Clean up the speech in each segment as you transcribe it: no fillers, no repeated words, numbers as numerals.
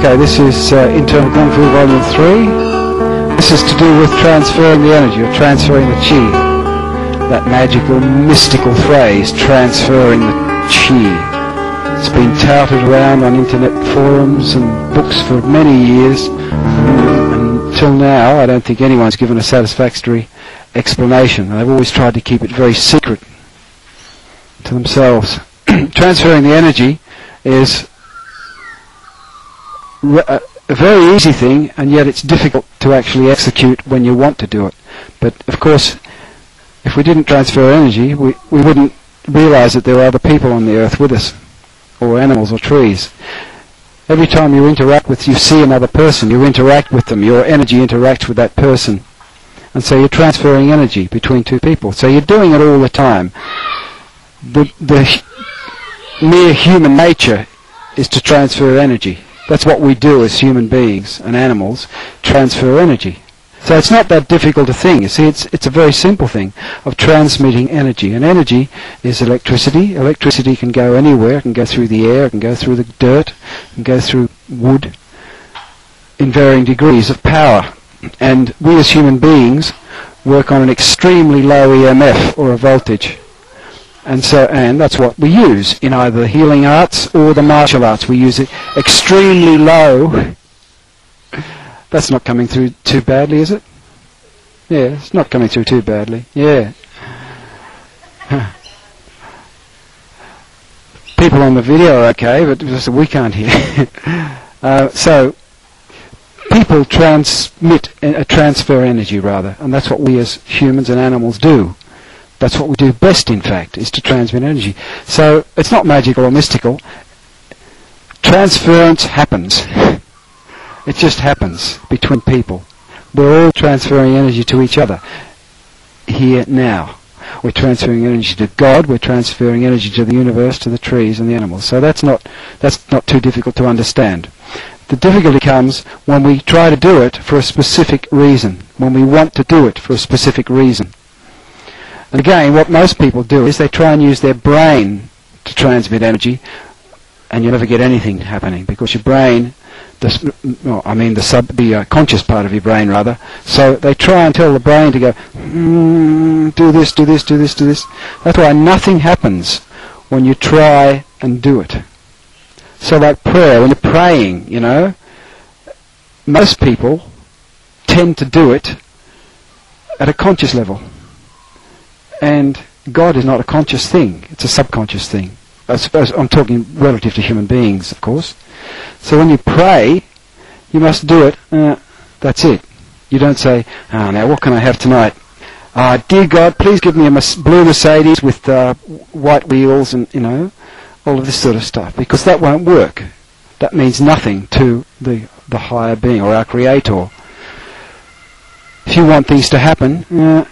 Okay, this is Internal Gung-fu Volume 3. This is to do with transferring the energy, or transferring the chi. That magical, mystical phrase, transferring the chi. It's been touted around on internet forums and books for many years. Until now, I don't think anyone's given a satisfactory explanation. They've always tried to keep it very secret to themselves. Transferring the energy is a very easy thing, and yet it's difficult to actually execute when you want to do it. But of course, if we didn't transfer energy, we wouldn't realize that there are other people on the earth with us, or animals or trees. Every time you interact with, you see another person, you interact with them, your energy interacts with that person. And so you're transferring energy between two people. So you're doing it all the time. The mere human nature is to transfer energy. That's what we do as human beings and animals, transfer energy. So it's not that difficult a thing. You see, it's a very simple thing of transmitting energy. And energy is electricity. Electricity can go anywhere. It can go through the air. It can go through the dirt. It can go through wood in varying degrees of power. And we as human beings work on an extremely low EMF, or a voltage. And that's what we use in either the healing arts or the martial arts. We use it extremely low. That's not coming through too badly, is it? Yeah, it's not coming through too badly. Yeah. People on the video are okay, but we can't hear. So people transfer energy, rather, and that's what we as humans and animals do. That's what we do best, in fact, is to transmit energy. So it's not magical or mystical. Transference happens. It just happens between people. We're all transferring energy to each other here now. We're transferring energy to God. We're transferring energy to the universe, to the trees and the animals. So that's not too difficult to understand. The difficulty comes when we try to do it for a specific reason, when we want to do it for a specific reason. And again, what most people do is they try and use their brain to transmit energy, and you never get anything happening, because your brain, the conscious part of your brain, rather. So they try and tell the brain to go, do this, do this, do this, do this. That's why nothing happens when you try and do it. So like prayer, when you're praying, you know, most people tend to do it at a conscious level. And God is not a conscious thing, it's a subconscious thing. I suppose I'm talking relative to human beings, of course. So when you pray, you must do it, that's it. You don't say, now what can I have tonight? Dear God, please give me a blue Mercedes with white wheels and, you know, all of this sort of stuff, because that won't work. That means nothing to the higher being, or our Creator. If you want things to happen,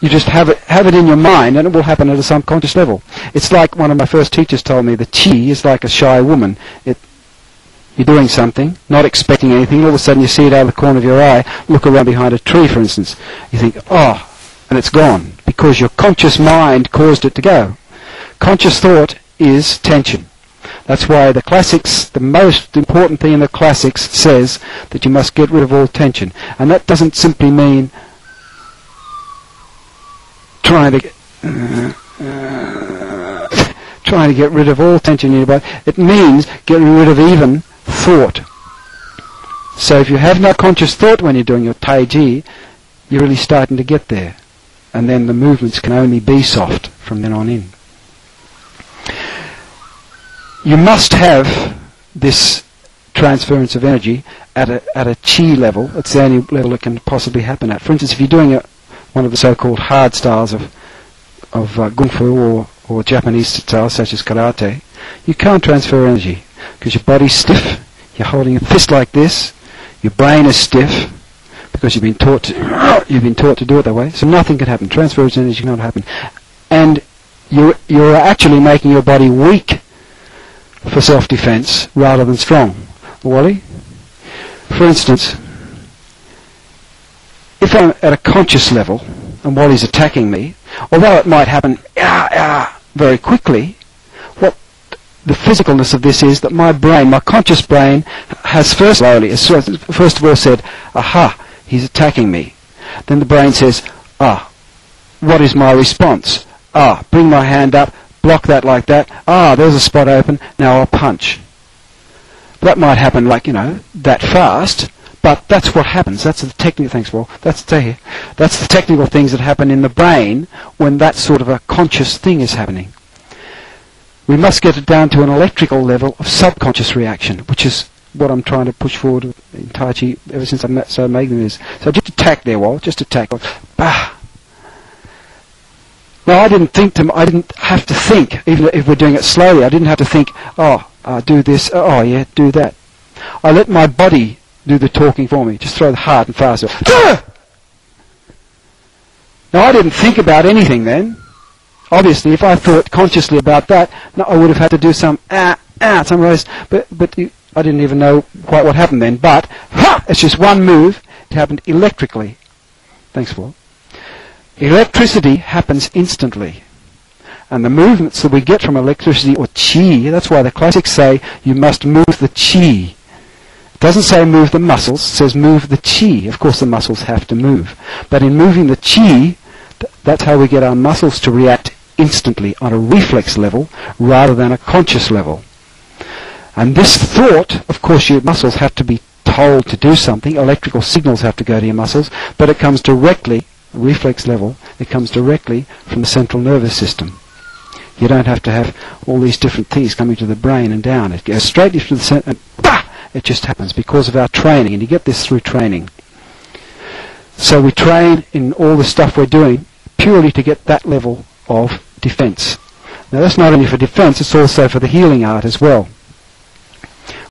you just have it in your mind, and it will happen at a subconscious level. It's like one of my first teachers told me, the chi is like a shy woman. You're doing something, not expecting anything, all of a sudden you see it out of the corner of your eye, look around behind a tree, for instance. You think, oh, and it's gone, because your conscious mind caused it to go. Conscious thought is tension. That's why the classics, the most important thing in the classics says that you must get rid of all tension. And that doesn't simply mean trying to get rid of all tension in your body. It means getting rid of even thought. So if you have no conscious thought when you're doing your Tai Chi, you're really starting to get there. And then the movements can only be soft from then on in. You must have this transference of energy at a chi level. It's the only level it can possibly happen at. For instance, if you're doing one of the so-called hard styles of Gung-fu or Japanese styles such as karate, you can't transfer energy because your body's stiff. You're holding a fist like this. Your brain is stiff because you've been taught to do it that way. So nothing can happen. Transference of energy cannot happen, and you're actually making your body weak for self-defense rather than strong. Wally, for instance, if I'm at a conscious level and Wally's attacking me, although it might happen very quickly, the physicalness of this is that my brain, my conscious brain, has first of all said, aha, he's attacking me. Then the brain says, what is my response? Bring my hand up, block that like that. There's a spot open, now I'll punch. That might happen that fast, but that's what happens. That's the technical That's the technical things that happen in the brain when that sort of a conscious thing is happening. We must get it down to an electrical level of subconscious reaction, which is what I'm trying to push forward in Tai Chi ever since I started making this. So just attack there, just attack. Bah! Now I didn't have to think, even if we're doing it slowly, I didn't have to think, do this, do that. I let my body do the talking for me. Just throw the hard and fast. Now I didn't think about anything then. Obviously, if I thought consciously about that, I would have had to do some rose. But I didn't even know quite what happened then. But it's just one move. It happened electrically. Thanks, Paul. Electricity happens instantly. And the movements that we get from electricity, or chi, that's why the classics say you must move the chi. It doesn't say move the muscles, it says move the chi. Of course the muscles have to move. But in moving the chi, that's how we get our muscles to react instantly on a reflex level rather than a conscious level. And this thought, of course your muscles have to be told to do something, electrical signals have to go to your muscles, but it comes directly, reflex level, it comes directly from the central nervous system. You don't have to have all these different things coming to the brain and down. It goes straight into the center and it just happens because of our training, and you get this through training. So we train in all the stuff we're doing purely to get that level of defense. Now that's not only for defense, it's also for the healing art as well.